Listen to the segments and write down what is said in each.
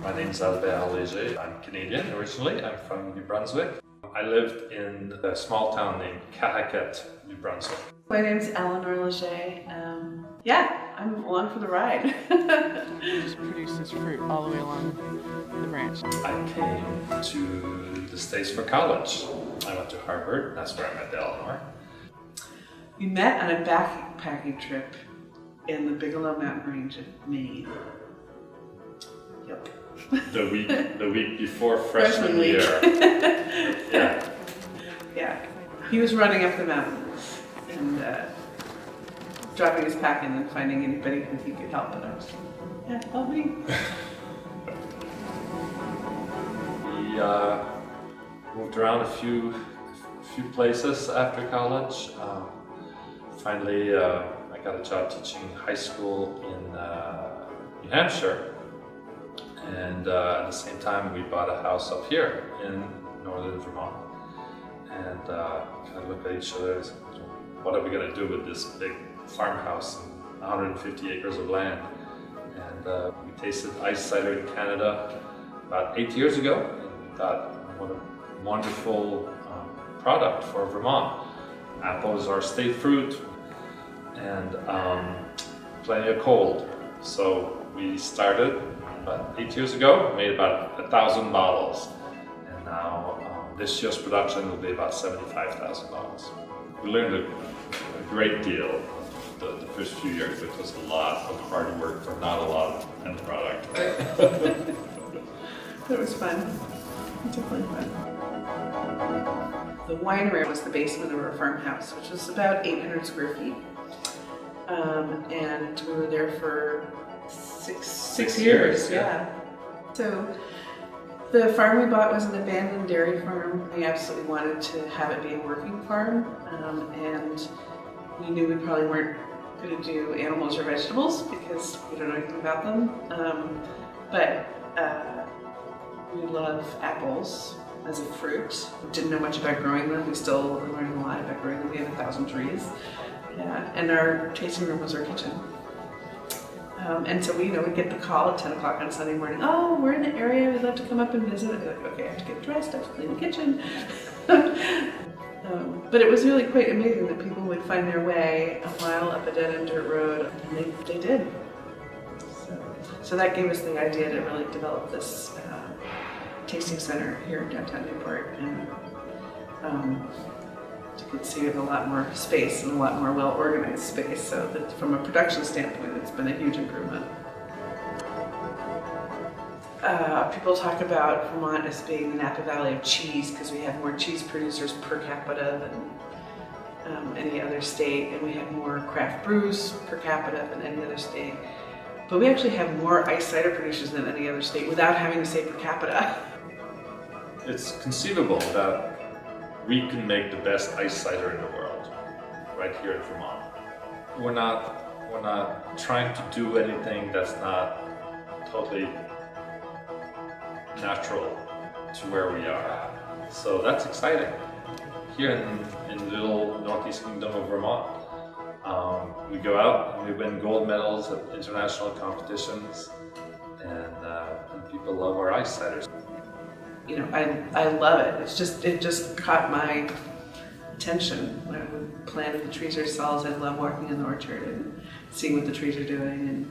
My name's Albert Leger. I'm Canadian originally. I'm from New Brunswick. I lived in a small town named Caracat, New Brunswick. My name's Eleanor and Albert. I'm along for the ride. You just produce this fruit all the way along the branch. I came to the States for college. I went to Harvard. That's where I met Eleanor. We met on a backpacking trip in the Bigelow Mountain Range of Maine. Yep. The week before freshman week. year. Yeah. He was running up the mountains and dropping his pack in and finding anybody who he could help. And I was like, yeah, help me. We moved around a few places after college. Finally, I got a job teaching high school in New Hampshire. And at the same time, we bought a house up here in northern Vermont. And kind of looked at each other and said, what are we going to do with this big farmhouse and 150 acres of land? And we tasted ice cider in Canada about 8 years ago. And we thought, what a wonderful product for Vermont. Apple is our state fruit and plenty of cold. So we started about 8 years ago, made about 1,000 bottles. And now this year's production will be about 75,000 bottles. We learned a great deal the first few years. It was a lot of hard work for not a lot of end product. It was fun. Definitely fun. The winery was the basement of our farmhouse, which was about 800 square feet. And we were there for six years. Yeah. So the farm we bought was an abandoned dairy farm. We absolutely wanted to have it be a working farm, and we knew we probably weren't going to do animals or vegetables because we don't know anything about them. But we love apples as a fruit. Didn't know much about growing them. We still are learning a lot about growing them. We have 1,000 trees. Yeah, and our tasting room was our kitchen. And so we'd get the call at 10 o'clock on Sunday morning. Oh, we're in the area. We'd love to come up and visit. I'd be like, okay, I have to get dressed. I have to clean the kitchen. But it was really quite amazing that people would find their way a mile up a dead-end dirt road, and they did. So that gave us the idea to really develop this tasting center here in downtown Newport, and you could see we have a lot more space and a lot more well-organized space, so that from a production standpoint, it's been a huge improvement. People talk about Vermont as being the Napa Valley of cheese because we have more cheese producers per capita than any other state, and we have more craft brews per capita than any other state. But we actually have more ice cider producers than any other state without having to say per capita. It's conceivable that we can make the best ice cider in the world, right here in Vermont. We're not trying to do anything that's not totally natural to where we are. So that's exciting. Here in the little northeast kingdom of Vermont, we go out and we win gold medals at international competitions, and people love our ice ciders. I love it. It just caught my attention when we planted the trees ourselves. I love walking in the orchard and seeing what the trees are doing and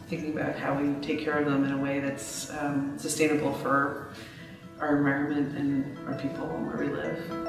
thinking about how we take care of them in a way that's sustainable for our environment and our people and where we live.